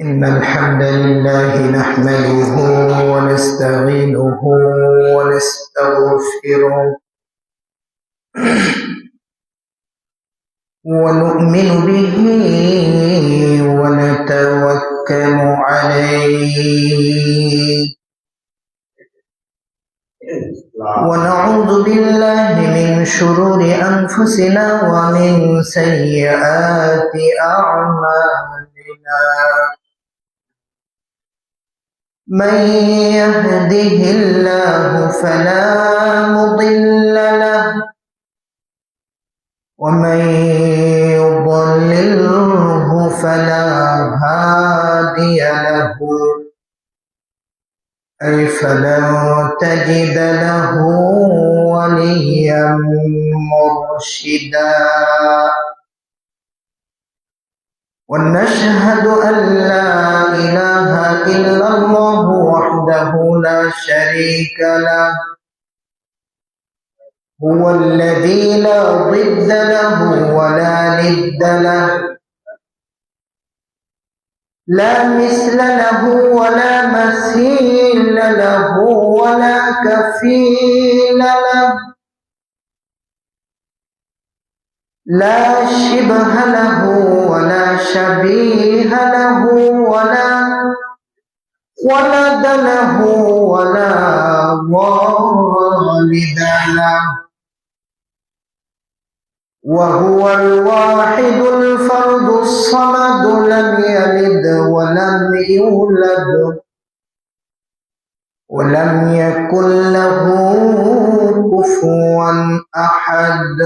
إن الحمد لله نحمده ونستعينه ونستغفره ونؤمن به ونتوكل عليه ونعوذ بالله من شرور أنفسنا ومن سيئات أعمالنا من يهده الله فلا مضل له ومن يضلله فلا هادي له أي فلن تجد له وليا مرشدا ونشهد أن لا إله إلا الله وحده لا شريك له هو الذي لا ضد له ولا ند له لا مثل له ولا مثيل له ولا كفيل له لا شبه له ولا شبيه له ولا ولد له ولا والد له وهو الواحد الفرد الصمد لم يلد ولم يولد ولم يكن له كفوا أحد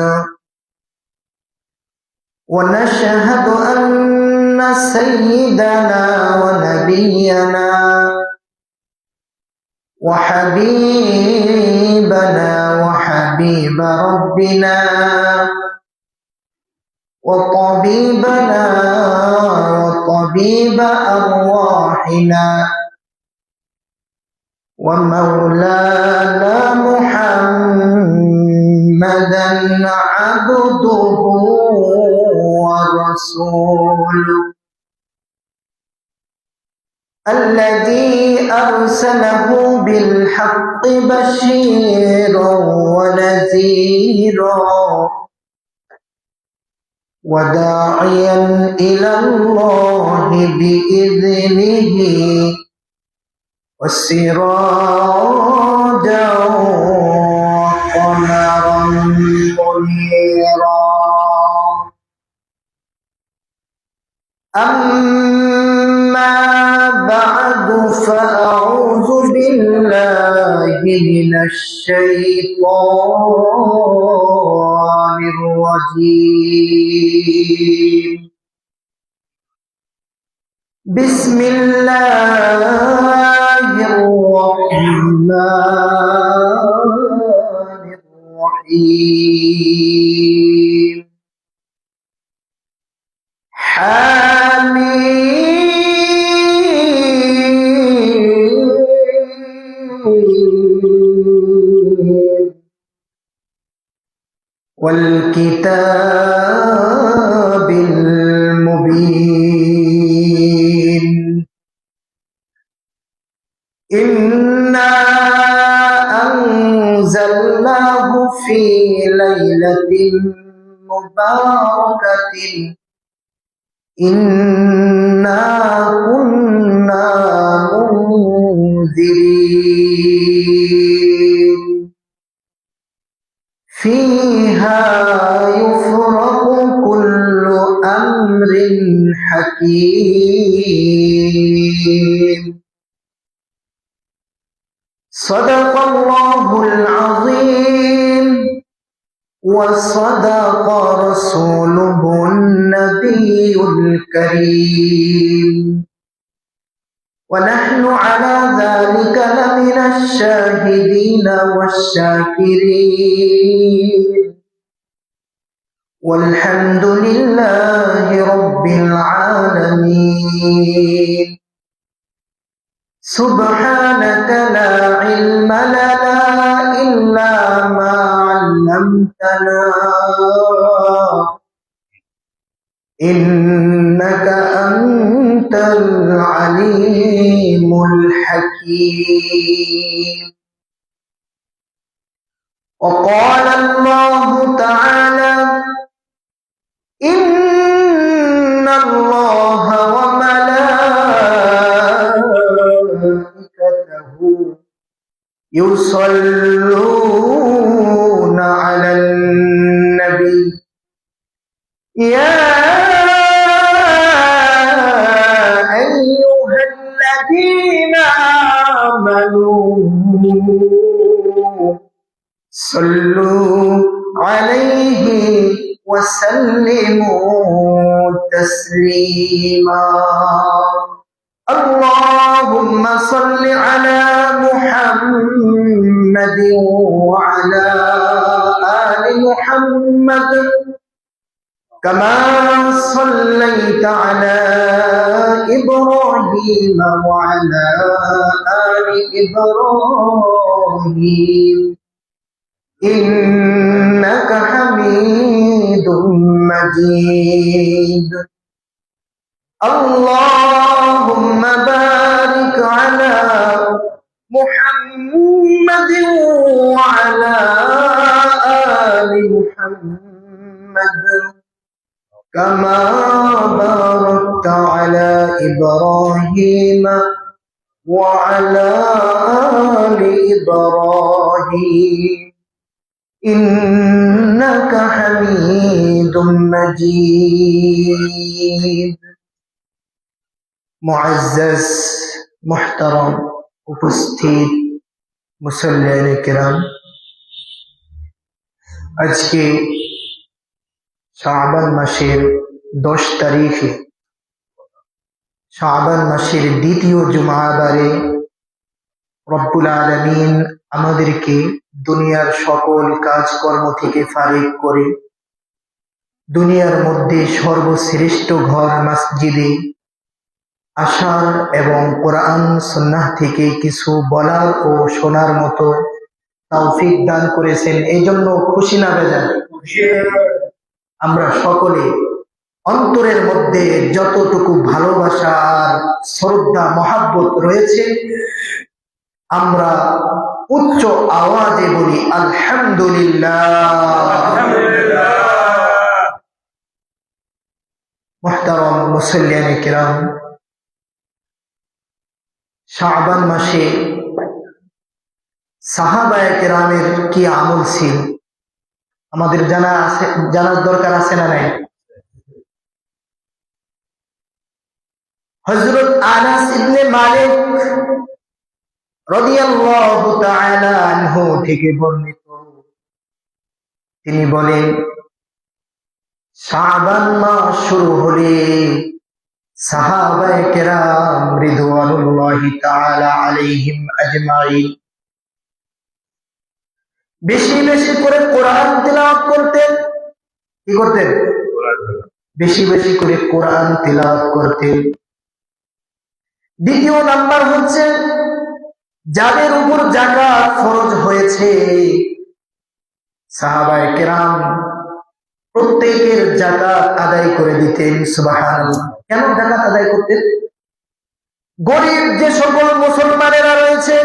ونشهد أن سيدنا ونبينا وحبيبنا وحبيب ربنا وطبيبنا وطبيب أرواحنا ومولانا محمدا عبده ورسوله الذي أرسله بالحق بشيرا ونذيرا وداعيا إلى الله بإذنه وسراجا وقمرا منيرا أما بعد فأعوذ بالله من الشيطان الرجيم بسم الله الرحمن الرحيم والكتاب المبين إنا أنزلناه في ليلة مباركة إنا كنا منذرين فيها يفرق كل أمر حكيم صدق الله العظيم وصدق رسوله النبي الكريم ونحن على ذلك لمن الشاهدين والشاكرين والحمد لله رب العالمين سبحانك لا علم لنا إلا ما علمتنا إنك أنت العليم الحكيم. وقال الله تعالى إن الله وملائكته يصلون على النبي يا أيها الذين آمنوا صلوا عليه وسلموا تسليما. اللهم صل على محمد وعلى آل محمد كما صليت على إبراهيم وعلى آل إبراهيم إنك حميد مجيد. اللهم بارك على محمد وعلى آل محمد كما باركت على إبراهيم وعلى آل إبراهيم إنك حميد مجيد. মুআজ্জাজ মুহতারাম উপস্থিত মুসল্লিয়ানে কিরাম, আজকে শাবান মাসের 10 তারিখে, শাবান মাসের দ্বিতীয় জুমাবারে রব্বুল আলামিন আমাদেরকে দুনিয়ার সকল কাজকর্ম থেকে ফারিগ করে দুনিয়ার মধ্যে সর্বশ্রেষ্ঠ ঘর মসজিদে আসার এবং কোরআন সুন্নাহ থেকে কিছু বলার ও শোনার মতো তৌফিক দান করেছেন। এই জন্য খুশি না বেজার? আমরা সকলে অন্তরের মধ্যে যতটুকু ভালোবাসা আর শ্রদ্ধা মহাব্বত রয়েছে, আমরা উচ্চ আওয়াজে বলি আলহামদুলিল্লাহ। মুহতারাম মুসল্লিয়ানে কিরাম, শাবান মাসে সাহাবায়ে কেরামের কি আমল ছিল আমাদের জানার দরকার আছে না নাই? হযরত আনাস ইবনে মালিক রাদিয়াল্লাহু তাআলা আনহু থেকে বর্ণিত, তিনি বলেন, শাবান মাস শুরু হলে সাহাবায়ে কেরাম রিদওয়ানুল্লাহি তাআলা আলাইহিম আজমাইন বেশি বেশি করে কোরআন তিলাওয়াত করতেন। কি করতেন? বেশি বেশি করে কোরআন তিলাওয়াত করতেন। দ্বিতীয় নাম্বার হচ্ছে, যাদের উপর যাকাত ফরজ হয়েছে সাহাবায়ে কেরাম প্রত্যেকের যাকাত আদায় করে দিতেন। সুবহানাল্লাহ। কেন যাকাত আদায় করতেন? গরিব যে সকল মুসলমানেরা রয়েছে,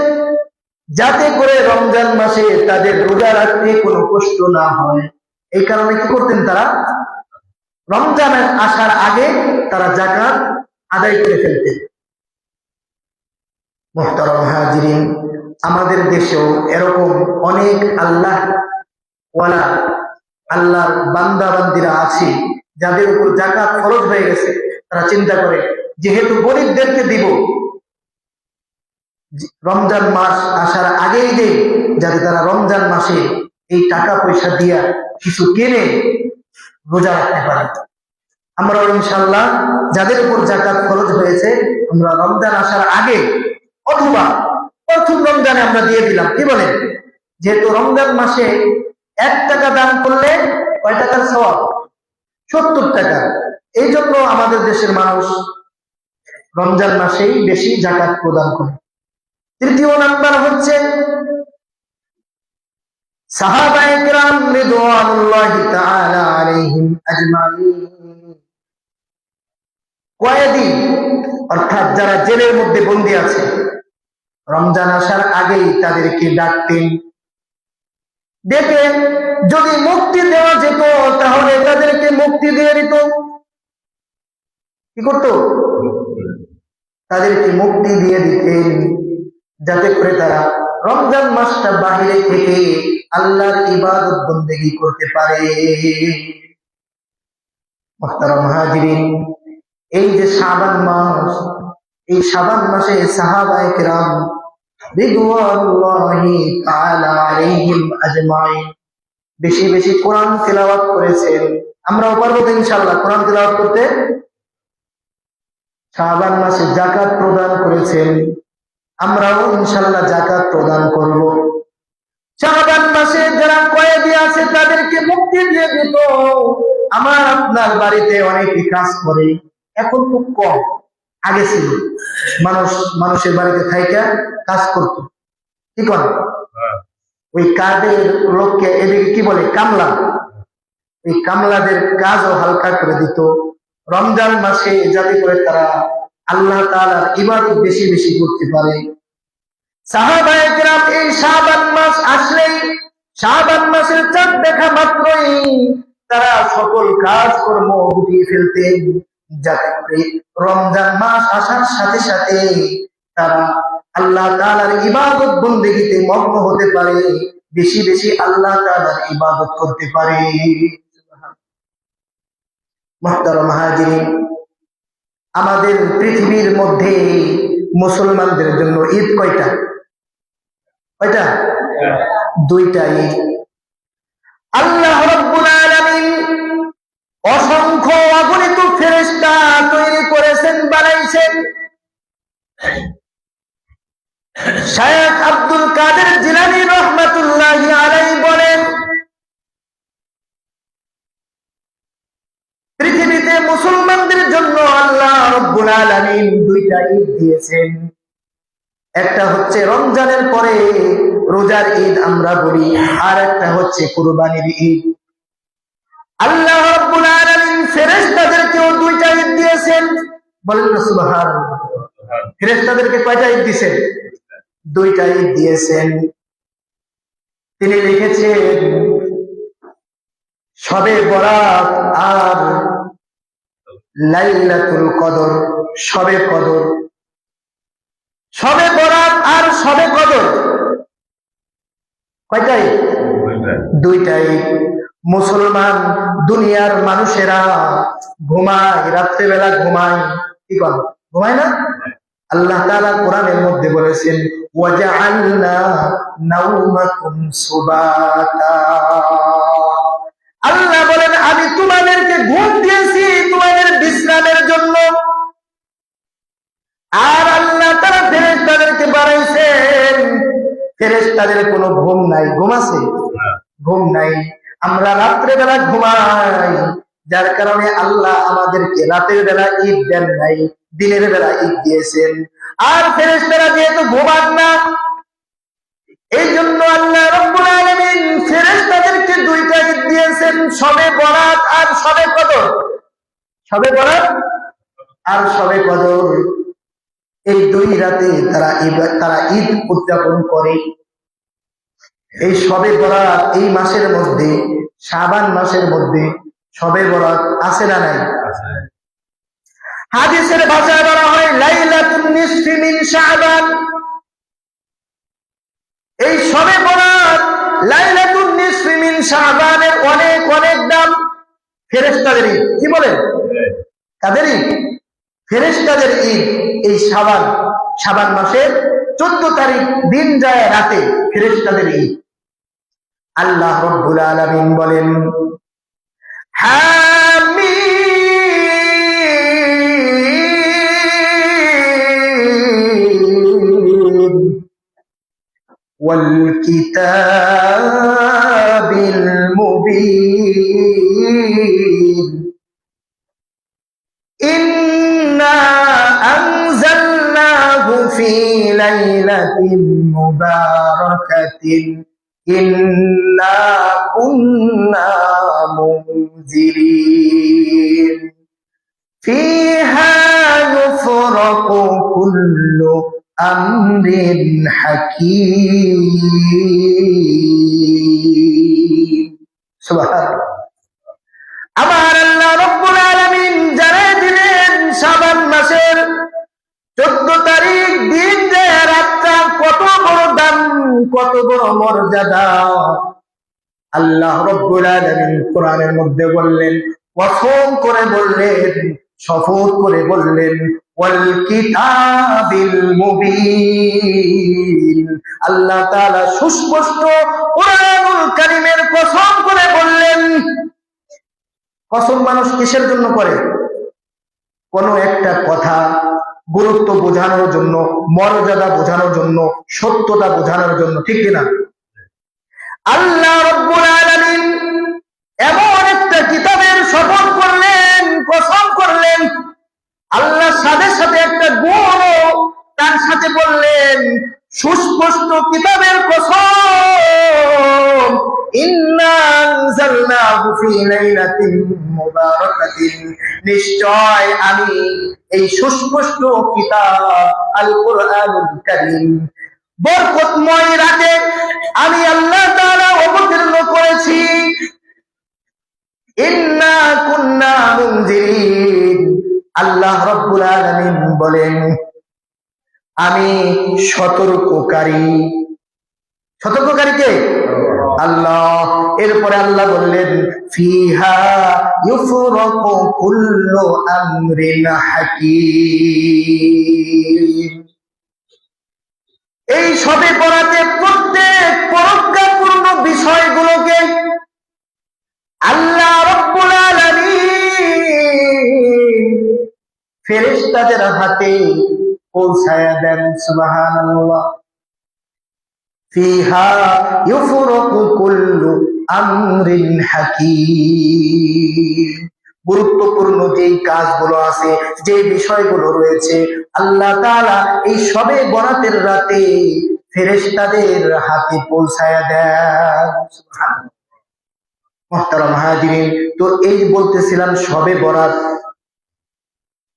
যাতে করে রমজান মাসে তাদের রোজা রাখতে কোনো কষ্ট না হয়, এই কারণে কি করতেন? তারা রমজানের আসার আগে তারা যাকাত আদায় করে ফেলতেন। মুহতারাম হাজিরিন, আমাদের দেশেও এরকম অনেক আল্লাহওয়ালা আল্লাহর বান্দা বান্দিরা আছে যাদের উপর যাকাত ফরজ হয়ে গেছে। তারা চিন্তা করে, যেহেতু গরিবদেরকে দিব, রমজান মাস আসার আগেই দেই, যাতে তারা রমজান মাসে এই টাকা পয়সা দিয়া কিছু কিনে রোজা রাখতে পারে। আমরা ইনশাআল্লাহ যাদের উপর যাকাত ফরজ হয়েছে, আমরা রমজান আসার আগে অথবা প্রথম রমজানে আমরা দিয়ে দিলাম। কি বলেন? যেহেতু রমজান মাসে 1 টাকা দান করলে কয় টাকার সওয়াব? 70 টাকা। এই জন্য আমাদের দেশের মানুষ রমজান মাসেই বেশি যাকাত প্রদান করে। তৃতীয় নাম্বার হচ্ছে, সাহাবায়ে কেরাম রিদওয়ানুল্লাহি তাআলা আলাইহিম আজমাইন কয়েদি অর্থাৎ যারা জেলের মধ্যে বন্দী আছে, রমজান আসার আগেই তাদেরকে ডাকতেন, ডেকে যদি মুক্তি দেওয়া যেত তাহলে তাদেরকে মুক্তি দিয়ে দিত। কি করত? তাদেরকে মুক্তি দিয়ে দিতেন, যাতে করে তারা রমজান মাসটা বাহিরে থেকে আল্লাহর ইবাদত বন্দেগী করতে পারে। মুহতারাম হাজিরিন, এই যে শাবান মাস, এই শাবান মাসে সাহাবায়ে কেরাম রিদওয়ানুল্লাহি তাআলা আলাইহিম আজমাইন বেশি বেশি কোরআন তিলাওয়াত করেছেন। আমরাও পারবো তো ইনশাআল্লাহ কোরআন তিলাওয়াত করতে। শাবান মাসে যাকাত প্রদান করেছেন, আমরাও ইনশাআল্লাহ যাকাত প্রদান করব। শাবান মাসে যারা কয়েদি আছে তাদেরকে মুক্তি দিয়ে দিত। আমার আপনার বাড়িতে অনেকে কাজ করে, এখন খুব কম, আগে ছিল মানুষের বাড়িতে থাইকা কাজ করত। কি করে? ওই কাজের লোককে এদিকে কি বলে, কামলা। এই কামলাদের কাজও হালকা করে দিত রমজান মাসে, যাতে করে তারা আল্লাহ তাআলার ইবাদত বেশি বেশি করতে পারে। সাহাবায়ে কেরাম এই শাবান মাস আসলেই, শাবান মাসের চাঁদ দেখা মাত্রই তারা সকল কাজকর্ম গুটিয়ে ফেলতেন, যাতে করে রমজান মাস আসার সাথে সাথে তারা আল্লাহ তাআলার ইবাদত বন্দেগীতে মগ্ন হতে পারে, বেশি বেশি আল্লাহ তাআলার ইবাদত করতে পারে। মুহতারাম হাজিরিন, আমাদের পৃথিবীর মধ্যে মুসলমানদের জন্য ঈদ কয়টা? কয়টা? দুইটা ঈদ। আল্লাহ রাব্বুল আলামিন অসংখ্য অগণিত ফেরেশতা তৈরি করেছেন, বানাইছেন। শায়েখ আব্দুল কাদের জিলানী রাহমাতুল্লাহি আলাইহি বলেন, পৃথিবীতে মুসলমানদের জন্য আল্লাহ রাব্বুল আলামিন দুইটা ঈদ দিয়েছেন। একটা হচ্ছে রমজানের পরে রোজার ঈদ আমরা বলি, আর একটা হচ্ছে কুরবানির ঈদ। আল্লাহ রাব্বুল আলামিন ফেরেশতাদেরকেও দুইটা ঈদ দিয়েছেন। বলেন না সুবহানাল্লাহ। ফেরেশতাদেরকে কয়টা ঈদ দিয়েছেন? দুইটা ঈদ দিয়েছেন। তিনি লিখেছেন শবে বরাত আর লাইলাতুল কদর। শবে কদর, শবে বরাত আর শবে কদর কয়টাই? দুইটাই। মুসলমান দুনিয়ার মানুষেরা ঘুমায়, রাত্রেবেলা ঘুমায়। কি কর? ঘুমায় না? আল্লাহ তাআলা কোরআনের মধ্যে বলেছেন, ওয়াজআলনা নাওমাকুম সুবাতা। আল্লাহ বলেন, আমি তোমাদেরকে ঘুম দিয়েছি তোমাদের বিশ্রামের জন্য। আর আল্লাহ তাআলা ফেরেশতাদেরকে বানাইছেন, ফেরেশতাদের কোনো ঘুম নাই। ঘুম আছে? ঘুম নাই। আমরা রাত্রে বেলা ঘুমাই, যার কারণে আল্লাহ আমাদেরকে রাতের বেলা ঈদ দেন নাই, দিনের বেলা ঈদ দিয়েছেন। আর ফেরেশতারা যেহেতু ঘুমান না, এই জন্য আল্লাহ রাব্বুল আলামিন ফেরেশতাদেরকে দুইটা ঈদ দিয়েছেন, শবে বরাত আর শবে কদর। শবে বরাত আর শবে কদর, এই দুই রাতে তারা ঈদ উদযাপন করে। এই শবে বরাত এই মাসের মধ্যে, শাবান মাসের মধ্যে শবে বরাত আছে না নাই? হাদিসের ভাষায় বলা হয় লাইলাতুন নিসফি মিন শাবান। এই শবে বরাত, লাইলাতুন নিসফি মিন শাবানের অনেক অনেক দাম। ফেরেশতাদের ঈদ। কি বলেন? কাদের ঈদ? ফেরেশতাদের ঈদ। এই শাবান মাসের 14 তারিখ দিন যায় রাতে ফেরেশতাদের ঈদ। আল্লাহ রাব্বুল আলামিন বলেন, হামিম ওয়াল কিতাবিল মুবিন ইন্না আনজালনাহু ফি লাইলাতিন মুবারাকাতিন ইন্না কুন্না মুনজিরিন ফিহা কুল্লু আমরিন হাকীম। সুবহানাল্লাহ। আমার আল্লাহ রাব্বুল আলামিন জানাই দিলেন শাবান মাসের 14 তারিখ দিন যে রাতটা কত বড় দাম, কত বড় মর্যাদা। আল্লাহ রাব্বুল আলামিন কোরআনের মধ্যে বললেন, কসম করে বললেন, শপথ করে বললেন, ওয়াল কিতাবিল মুবিন। আল্লাহ তাআলা সুস্পষ্ট কোরআনুল কারীমের কসম করে বললেন। কসম মানুষ কিসের জন্য করে? কোন একটা কথা গুরুত্ব বোঝানোর জন্য, মর্যাদা বোঝানোর জন্য, সত্যতা বোঝানোর জন্য, ঠিক কিনা? আল্লাহ রাব্বুল আলামিন এমন একটা কিতাবের শপথ করলেন, কসম করলেন, আল্লাহ সাথে সাথে একটা গুণ তার সাথে বললেন, সুস্পষ্ট কিতাবের কসম, ইন্না আনজালনাহু ফি লাইলাতিন মুবারাকাতিন। নিশ্চয় আমি এই সুস্পষ্ট কিতাব আল কোরআনুল কারীম বরকতময় রাতে আমি আল্লাহ তাআলা অবতীর্ণ করেছি। ইন্না কুন্না মুনজিরিন। আল্লাহ রাব্বুল আলামিন বলেন, আমি সতর্ককারী। সতর্ককারী কে? আল্লাহ। এরপরে আল্লাহ বললেন, ফিহা ইউফরাকু কুল্লু আমরিন হাকীম। এই সবে বরাতে প্রত্যেক পরজ্ঞাপূর্ণ বিষয়গুলোকে আল্লাহ রাব্বুল আলামিন ফেরেশতাদের হাতে পৌঁছায়া দেন। সুবহানাল্লাহ। ফিহা ইউফরাকু কুল্লু আমরিন হাকীম। গুরুত্বপূর্ণ যে কাজগুলো আছে, যে বিষয়গুলো রয়েছে, আল্লাহ তাআলা এই সবে বরাতের রাতে ফেরেশতাদের হাতে পৌঁছায়া দেন। সুবহানাল্লাহ। মুহতারাম হাজিরিন, তো এই বলতেছিলাম সবে বরাত।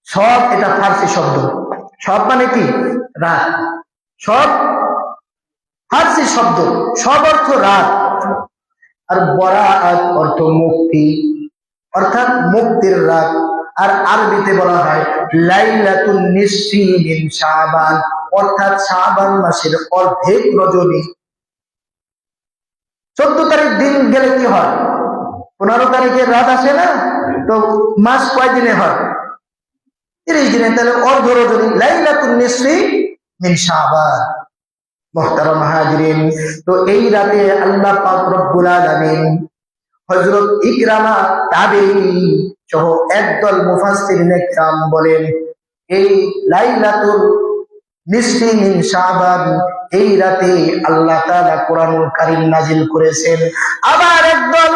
সব এটা ফার্সি শব্দ। সব মানে কি? রাত। সব ফার্সি শব্দ। সব অর্থ রাত, আর বরাত অর্থ মুক্তি, অর্থাৎ মুক্তির রাত। আর আরবিতে বলা হয় লাইলাতুন নিসফি মিন শাবান, অর্থাৎ শাবান মাসের অর্ধেক রজনী। 14 তারিখ দিন গেলে কি হয়? 15 তারিখের রাত আসে না? তো মাস কয় দিনে হয়? 30 দিনে। তাহলে অর্ধ রজনী, লাইলাতুন নিসফি মিন শাবান। মুহতারাম হাজিরিন, তো এই রাতে আল্লাহ পাক রব্বুল আলামিন হযরত ইকরামা তাবেঈ সহ একদল মুফাসসিরিনে কিরাম বলেন, এই লাইলাতুল নিসফি মিন শাবান, এই রাতে আল্লাহ তাআলা কোরআনুল কারীম নাজিল করেছেন। আবার একদল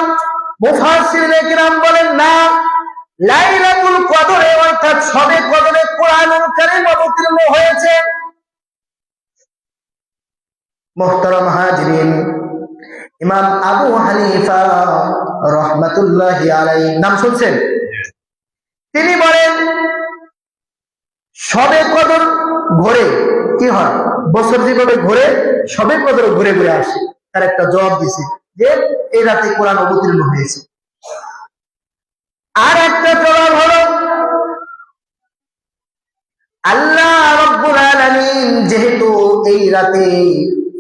মুফাসসিরিনে কিরাম বলেন, না, লাইলাতুল কদরে অর্থাৎ শবে কদরে কোরআনুল কারীম অবতীর্ণ হয়েছে। মুহতারাম হাজিরিন, ইমাম আবু হানিফা রাহমাতুল্লাহি আলাইহি নাম শুনছেন? তিনি বলেন, শবে কদর ঘোরে কি হয়? বছর যেভাবে ঘোরে, শবে কদর ঘুরে ঘুরে আসে। তার একটা জবাব দিছে যে এই রাতে কোরআন অবতীর্ণ হয়েছে। আর একটা জবাব হলো, আল্লাহ রাব্বুল আলামিন যেহেতু এই রাতে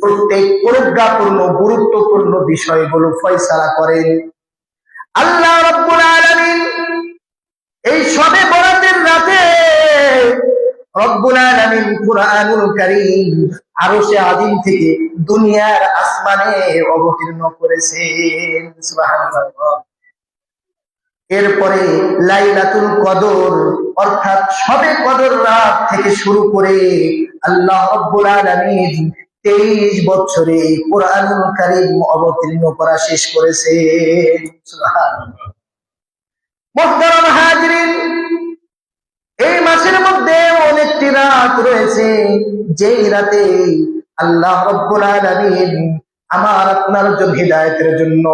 প্রত্যেক প্রজ্ঞাপূর্ণ গুরুত্বপূর্ণ বিষয়গুলো ফয়সালা করেন, আল্লাহ রাব্বুল আলামিন এই শবে বরাতের রাতে রব্বুল আলামিন কুরআনুল কারীম আরশে আযীম থেকে দুনিয়ার আসমানে অবতীর্ণ করেছেন। সুবহানাল্লাহ। এরপরে লাইলাতুল কদর অর্থাৎ শবে কদর রাত থেকে শুরু করে আল্লাহ রাব্বুল আলামিন 23 বছরে কোরআনুল কারীম অবতীর্ণ করা শেষ করেছেন। সুবহানাল্লাহ। মুহতারাম হাজিরিন, এই মাসের মধ্যে অনেকটি রাত রয়েছে, যেই রাতে আল্লাহ রাব্বুল আলামিন আমার আপনার জন্য হিদায়াতের জন্য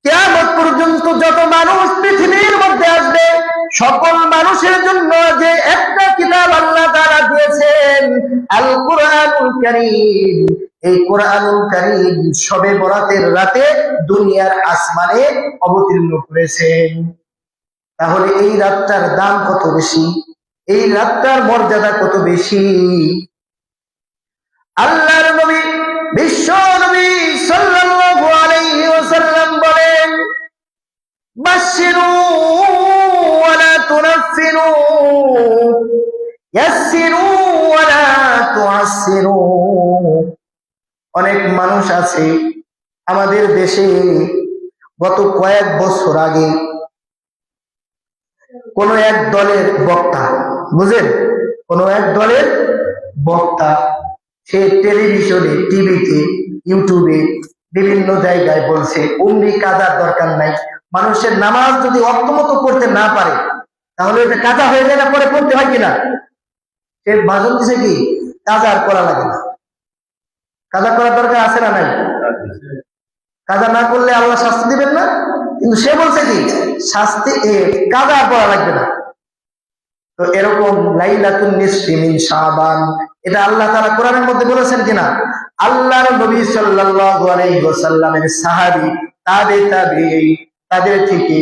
কিয়ামত পর্যন্ত যত মানুষ পৃথিবীর মধ্যে আসবে সকল মানুষের জন্য যে একটা কিতাব আল্লাহ তাআলা দিয়েছে, আল কুরআনুল কারীম, এই কুরআনুল কারীম শবে বরাতের রাতে দুনিয়ার আসমানে অবতীর্ণ করেছেন। তাহলে এই রাতটার দাম কত বেশি, এই রাতটার মর্যাদা কত বেশি। আল্লাহর নবী বিশ্ব নবী সাল্লাল্লাহু আলাইহি ওয়াসাল্লাম বলেন, বাশশিরু ওয়া লা তুনাফফিরু, ইয়াসসিরু ওয়া লা তুআসসিরু। অনেক মানুষ আছে আমাদের দেশে, গত কয়েক বছর আগে কোন এক দলের বক্তা, বুঝেন, কোন এক দলের বক্তা সে টেলিভিশনে, টিভিতে, ইউটিউবে বিভিন্ন জায়গায় বলছে উমরি কাজার দরকার নাই, মানুষের নামাজ যদি অর্থমতো করতে না পারে তাহলে এটা কাজা হয়ে যায় না, পরে পড়তে হয় কিনা। সে ভাষণ দিছে কি কাজা আর করা লাগে না। কাজা করার দরকার আছে না নাই? কাজা না করলে আল্লাহ শাস্তি দিবেন না, কিন্তু সে বলছে কি শাস্তি কাজা আর করা লাগবে না। তো এরকম লাইলাতুন নিসফি মিন শাবান, এটা আল্লাহ তাআলা কোরআনের মধ্যে বলেছেন কিনা? আল্লাহর নবী সাল্লাল্লাহু আলাইহি ওয়াসাল্লামের সাহাবী, তাবেঈ, তাদের থেকে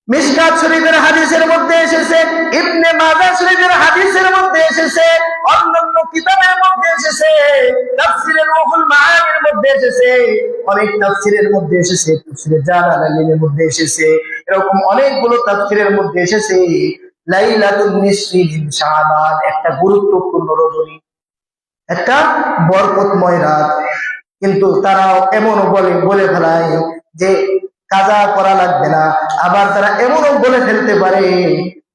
মিশকাত শরীফের হাদিসের মধ্যে এসেছে, ইবনে মাজাহ শরীফের হাদিসের মধ্যে এসেছে, অন্যান্য কিতাবের মধ্যে এসেছে, তাফসীরে রুহুল মাআনির মধ্যে এসেছে, অনেক তাফসীরের মধ্যে এসেছে, তাফসীরে জালালাইনের মধ্যে এসেছে, এরকম অনেকগুলো তাফসীরের মধ্যে এসেছে লাইলাতুন নিসফি মিন শাবান একটা গুরুত্বপূর্ণ রজনী, একটা বরকতময় রাত। কিন্তু তারাও এমনও বলে ফেলায় যে কাজা করা লাগবে না। আবার তারা এমনও বলে ফেলতে পারে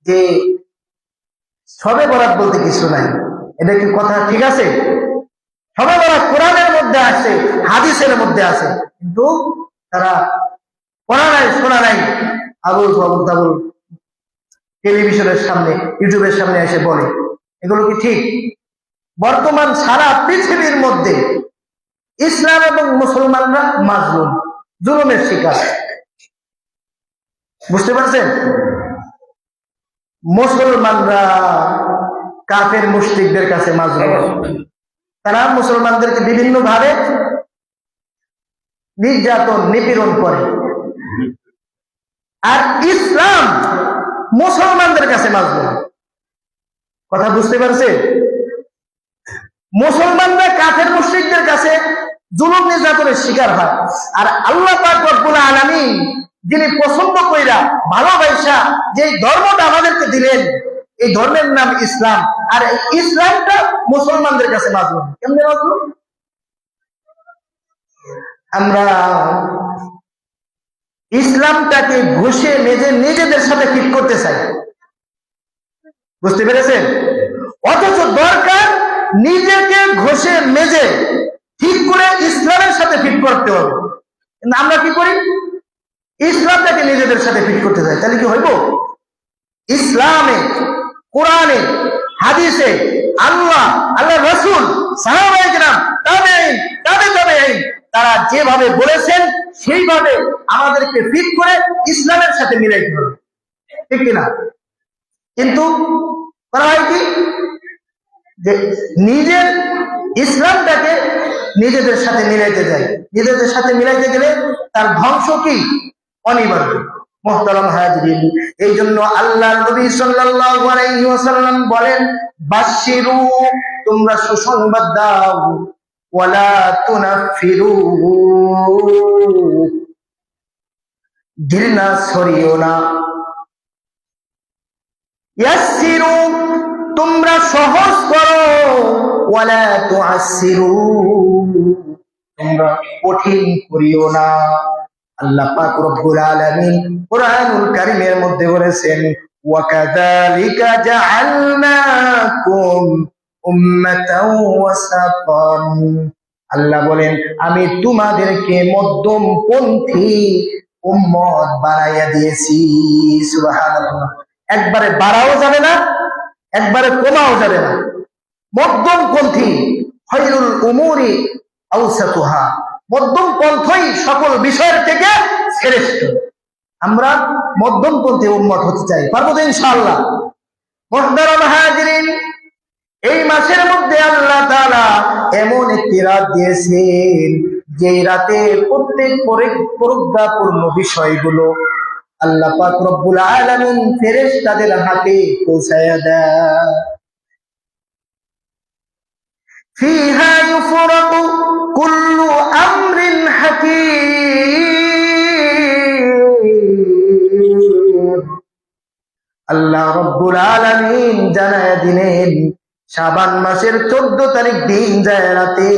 যে শবে বরাত বলতে কিছু নাই। এটা কি কথা ঠিক আছে? শবে বরাত কোরআনের মধ্যে আছে, হাদিসের মধ্যে আছে, কিন্তু তারা পড়া নাই, শোনা নাই, আবুল তাবুল টেলিভিশনের সামনে, ইউটিউবের সামনে এসে বলে। এগুলো কি ঠিক? বর্তমান সারা পৃথিবীর মধ্যে ইসলাম এবং মুসলমানরা মাজলুম, জুলুমের শিকার। বুঝতে পারছেন? মুসলমানরা কাফের মুশরিকদের কাছে মাজলুম। তারা মুসলমানদেরকে বিভিন্ন ভাবে নির্যাতন, নিপীড়ন করে। আর ইসলাম মুসলমানদের কাছে মাজলুম। কথা বুঝতে পারছে? মুসলমানরা কাফের মুশরিকদের কাছে জুলুম নির্যাতনের শিকার হয়। আর আল্লাহ পাক রব্বুল আলামিন যিনি পছন্দ কইরা ভালোবাসা যে ধর্মটা আমাদেরকে দিলেন, এই ধর্মের নাম ইসলাম। আর এই ইসলামটা মুসলমানদের কাছে মাজলুম। কেমনে মাজলুম? আমরা ইসলামটাকে ঘষে মেজে নিজেদের সাথে ফিট করতে চাই। বুঝতে পেরেছেন? অথচ দরকার নিজেকে ঘষে মেজে ঠিক করে ইসলামের সাথে ফিট করতে হবে। কিন্তু আমরা কি করি? ইসলামটাকে নিজেদের সাথে ফিট করতে চাই। তাহলে কি হইব? ইসলামে, কোরআনে, হাদিসে আল্লাহ রাসূল, সাহাবায়ে কেরাম, তাবেঈন তারা যেভাবে বলেছেন সেইভাবে আমাদেরকে ফিট করে ইসলামের সাথে মিলাইতে হবে, ঠিক কিনা? কিন্তু করা হয় কি যে নিজের ইসলামটাকে নিজেদের সাথে মিলাইতে যায়। নিজেদের সাথে মিলাইতে গেলে তার ধ্বংস কি অনিবার্য। মুহতারাম হাজিরিন, এই জন্য আল্লাহর নবী সাল্লাল্লাহু আলাইহি ওয়াসাল্লাম বলেন, বাশশিরু, তোমরা সুসংবাদ দাও, ওয়ালা তুনাফিরু, ঘৃণা ছড়িও না, ইয়াসসিরু, তোমরা সহজ করো, ওয়ালা তুআসসিরু, তোমরা কঠিন করিও না। আল্লাহ পাক রব্বুল আলামিন কুরআনুল কারীমের মধ্যে বলেছেন, ওয়া কাযালিকা জাআলনাকুম উম্মাতাও ওয়াসাতান। আল্লাহ বলেন, আমি তোমাদেরকে মধ্যমপন্থী উম্মত বানাইয়া দিয়েছি। সুবহানাল্লাহ। একবারে বাড়াও যাবে না, একবারে কমাও যাবে না, মধ্যমপন্থী। খায়রুল উমুরি আওসাতুহা, মধ্যম পন্থই সকল বিষয়ের থেকে শ্রেষ্ঠ। আমরা মধ্যমপন্থী উম্মত হতে চাই, পারবো তো ইনশাআল্লাহ। মুহতারাম হাজিরিন, এই মাসের মধ্যে এমন একটি রাত দিয়েছেন যে রাতে প্রত্যেক প্রজ্ঞাপূর্ণ বিষয়গুলো আল্লাহ পাক রব্বুল আলামিন ফেরেশতাদের হাতে পৌঁছায়া দেয়। ফিহা ইউফরাকু কুল্লু আমরিন হাকীম। আল্লাহ রব্বুল আলামিন জানায়া দিলেন শাবান মাসের 14 তারিখ দিন যায় রাতে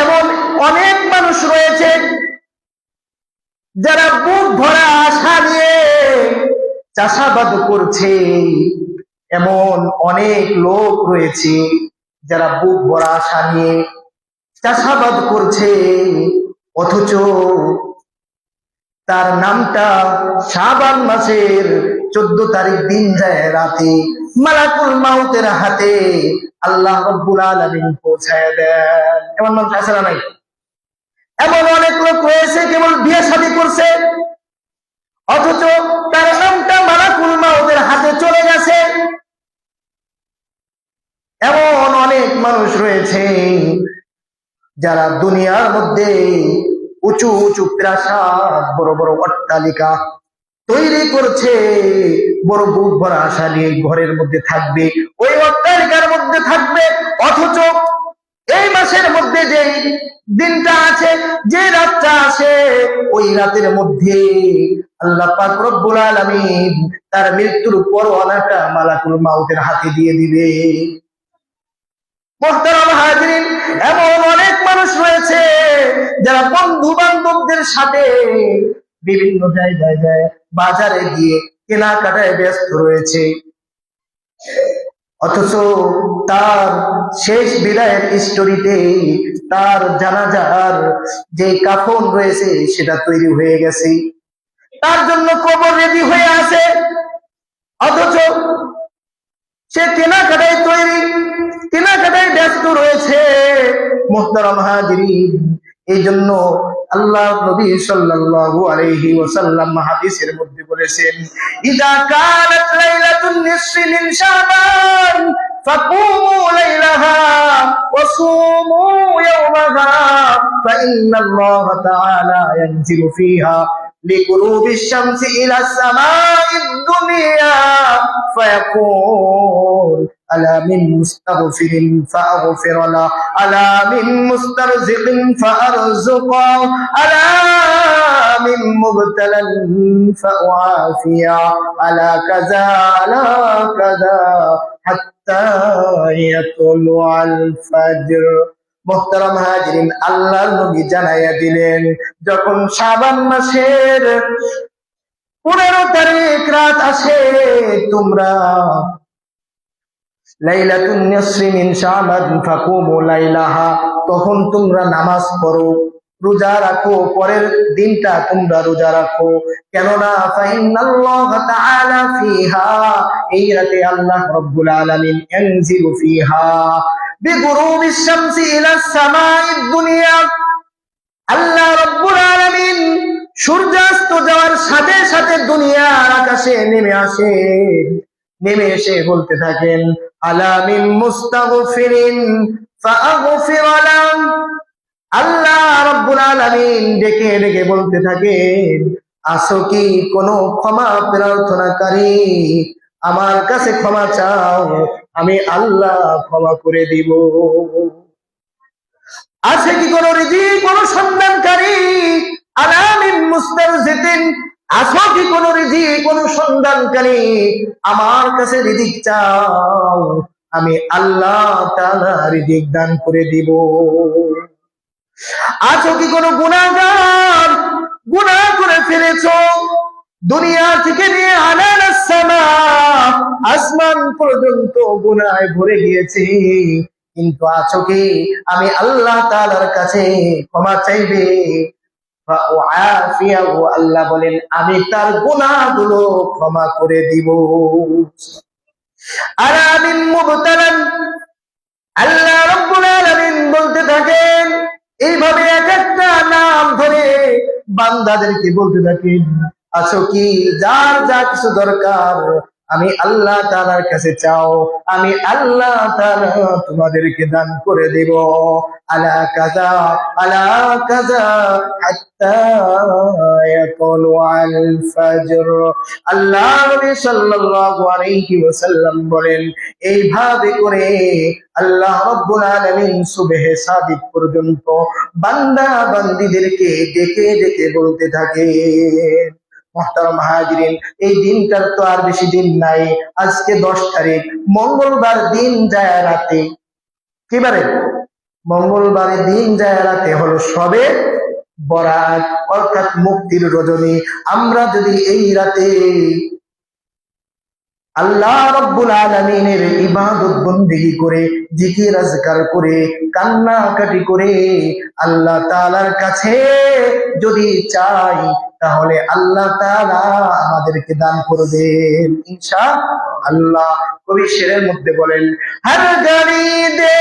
এমন অনেক মানুষ রয়েছে যারা বুক ভরা আশা নিয়ে চাষাবাদ করছে। এমন অনেক লোক রয়েছে যারা বুক ভরা আশা নিয়ে চাষাবাদ করছে, অথচ তার নামটা শাবান মাসের 14 তারিখ দিন যায় রাতে মালাকুল মাউতের হাতে আল্লাহ রব্বুল আলামিন পৌঁছায় দেন। এমন মানুষ আছে না নাই? এমন অনেক লোক রয়েছে কেবল বিয়ে শাদী করছে, অথচ তার নামটা মালাকুল মাউতের হাতে চলে গেছে। এমন অনেক মানুষ রয়েছে যারা দুনিয়ার মধ্যে উঁচু উঁচু প্রাসাদ, বড় বড় অট্টালিকা তৈরি করছে, বড় বুক ভরা আশা নিয়ে ঘরের মধ্যে থাকবে, ওই অট্টালিকার মধ্যে থাকবে, অথচ এই মাসের মধ্যে যে দিনটা আছে, যে রাতটা আছে, ওই রাতের মধ্যে আল্লাহ পাক রব্বুল আলামিন তার মৃত্যুর পরোয়ানাটা মালাকুল মাউতের হাতে দিয়ে দিবে। মুহতারাম হাজিরিন, এমন অনেক মানুষ রয়েছে যারা বন্ধু বান্ধবদের সাথে বিভিন্ন জায়গায় যায়, বাজারে গিয়ে কেনাকাটায় ব্যস্ত রয়েছে, অথচ তার শেষ বিদায়ের স্টোরিতে তার জানাজার যে কাফন রয়েছে সেটা তৈরি হয়ে গেছে, তার জন্য কবর রেডি হয়ে আছে, অথচ সে কেনাকাটায় ব্যস্ত রয়েছে। মুহতারাম হাজিরিন, এই জন্য আল্লাহ নবী সাল্লাল্লাহু আলাইহি ওয়াসাল্লাম হাদিসের মধ্যে বলেছেন, ইযা কানাত লাইলাতুন নিসফি মিন শাবান ফাকুমু লাইলাহা ওয়া সুমু ইয়াওমাহা ফাইন্নাল্লাহা তাআলা ইয়ানজিলু ফিহা لغروب الشمس إلى السماء الدنيا فيقول ألا من مستغفر فأغفر له ألا من مسترزق فأرزقه ألا من مبتلى فأعافيه ألا كذا ألا كذا حتى يطلع الفجر। মুহতারাম হাজিরিন, আল্লাহর নবী জানাইয়া দিলেন, যখন শাবান মাসের 15 তারিখ রাত আসে, তোমরা লাইলাতুন নিসফি মিন শাবান ফাকুমু লাইলাহা, তখন তোমরা নামাজ পড়ো, রোজা রাখো, পরের দিনটা তোমরা রোজা রাখো। কেননা ফাইন্নাল্লাহা তাআলা ফিহা, এই রাতে আল্লাহ রাব্বুল আলামিন ইয়ানজিলু ফিহা বিগুরুবিশ শামসি ইলা সামাইদ দুনিয়া, আল্লাহ রাব্বুল আলামিন সূর্যাস্ত যাওয়ার সাথে সাথে দুনিয়ার আকাশে নেমে আসে, নেমে এসে বলতে থাকেন, আলা মিন মুস্তাগফিরিন ফাআগফির লাহু, আল্লাহ রাব্বুল আলামিন ডেকে ডেকে বলতে থাকেন, আসো কি কোনো ক্ষমা প্রার্থনাকারী, আমার কাছে ক্ষমা চাও, আমি আল্লাহ ক্ষমা করে দিব। আছে কি কোন রিজিক অনুসন্ধানকারী, আলা মিন মুস্তারজিকিন, আসো কি কোন রিজিক অনুসন্ধানকারী, আমার কাছে রিজিক চাও, আমি আল্লাহ তাআলা রিজিক দান করে দিব। আছো কি কোন গুনাহগার, গুনাহ করে ফেলেছো, দুনিয়া থেকে নিয়ে আনানাস সামা, আসমান পর্যন্ত গুনাহে ভরে গিয়েছে, কিন্তু আছো কি আমি আল্লাহ তাআলার কাছে ক্ষমা চাইবে, ফাআফিয়াহু, আল্লাহ বলেন আমি তার গুনাহগুলো ক্ষমা করে দিব। আলা মিন মুবতালান, আল্লাহ রাব্বুল আলামিন বলতে থাকেন, এইভাবে এক একটা নাম ধরে বান্দাদেরকে বলতে থাকেন, আছো কি যার যা কিছু দরকার আমি আল্লাহ তাআলার কাছে চাও, আমি আল্লাহ তাআলা তোমাদেরকে দান করে দেব। আলা কাযা আলা কাযা হাত্তা ইয়াকুলু আল ফাজর। আল্লাহ নবী সাল্লাল্লাহু আলাইহি ওয়াসাল্লাম বলেন, এইভাবে করে আল্লাহ রাব্বুল আলামিন সুবহে সাদিক পর্যন্ত বান্দা বান্দীদেরকে ডেকে ডেকে বলতে থাকে। মুহতারাম হাজিরিন, এই দিনটার তো আর বেশি দিন নাই। আজকে 10 তারিখ, মঙ্গলবার দিন যায় রাতে। কি বারে? মঙ্গলবারের দিন যায় রাতে হলো সবে বরাত, অর্থাৎ মুক্তির রজনী। আমরা যদি এই রাতে আল্লাহ রাব্বুল আলামিনের ইবাদত বন্দেগী করে, জিকির আজকার করে, কান্নাকাটি করে আল্লাহ তাআলার কাছে যদি চাই, তাহলে আল্লাহ তাআলা আমাদেরকে দান করবেন ইনশাআল্লাহ। কবি শেরের মধ্যে বলেন, হর গাড়ি দে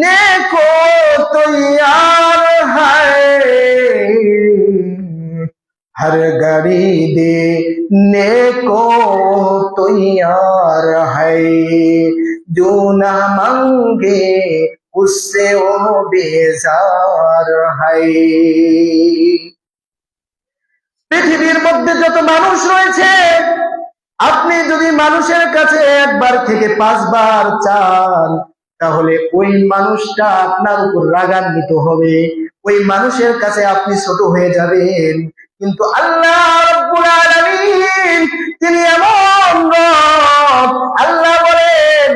নেকো তৈয়ার হায়, हर घड़ी देने को तैयार है, जो ना मांगे उससे वो बेजार है। পৃথিবীর মধ্যে যত মানুষ রয়েছে, আপনি যদি মানুষের কাছে একবার থেকে 5 বার চান, তাহলে ওই মানুষটা আপনার উপর রাগান্বিত হবে, ওই মানুষের কাছে আপনি ছোট হয়ে যাবেন। কিন্তু আল্লাহ রাব্বুল আলামিন তিনি এমন রব, আল্লাহ বলেন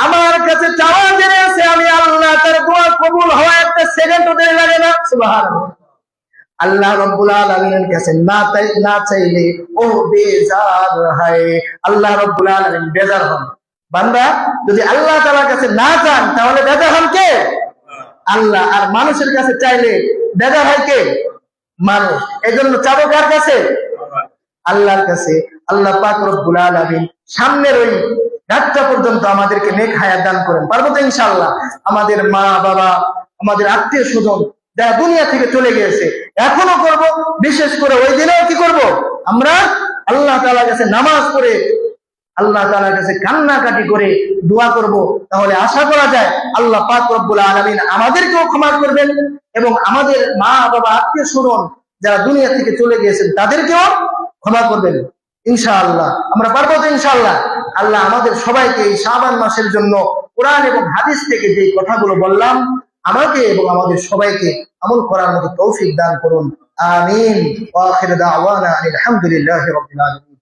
আমার কাছে চাওয়া জেনেছে আমি আল্লাহ, তার দোয়া কবুল হওয়া একটা সেকেন্ডও দেরি লাগে না। সুবহানাল্লাহ। আল্লাহ রাব্বুল আলামিনের কাছে না চাইলে ও বেজার হয়, আল্লাহ রাব্বুল আলামিন বেজার হন। বান্দা যদি আল্লাহ তাআলার কাছে না চান, তাহলে বেজার হন কে? আল্লাহ। আর মানুষের কাছে চাইলে বেজার হয় কে? মানুষ। এজন্য চাবো কার কাছে? আল্লাহর কাছে। আল্লাহ পাক রব্বুল আলামিন সামনের ওই রাতটা পর্যন্ত আমাদেরকে নেক হায়াত দান করেন। পারবো তো ইনশাআল্লাহ? আমাদের মা বাবা, আমাদের আত্মীয় স্বজন যারা দুনিয়া থেকে চলে গিয়েছে, এখনো করব, বিশেষ করে ওই দিনেও কি করব? আমরা আল্লাহ তাআলার কাছে নামাজ পড়ে, আল্লাহ তাআলার কাছে কান্নাকাটি করে দোয়া করব। তাহলে আশা করা যায় আল্লাহ পাক রব্বুল আলামিন আমাদেরকেও ক্ষমা করবেন এবং আমাদের মা বাবা আত্মীয় স্বজন যারা দুনিয়া থেকে চলে গিয়েছেন তাদেরকেও ক্ষমা করবেন ইনশাআল্লাহ। আমরা পারবো তো ইনশাআল্লাহ? আল্লাহ আমাদের সবাইকে এই শাবান মাসের জন্য কোরআন এবং হাদিস থেকে যে কথাগুলো বললাম, আমাকে এবং আমাদের সবাইকে আমল করার মতো তৌফিক দান করুন। আমিন। ওয়া আখিরু দাওয়ানা আলহামদুলিল্লাহি রাব্বিল আলামিন।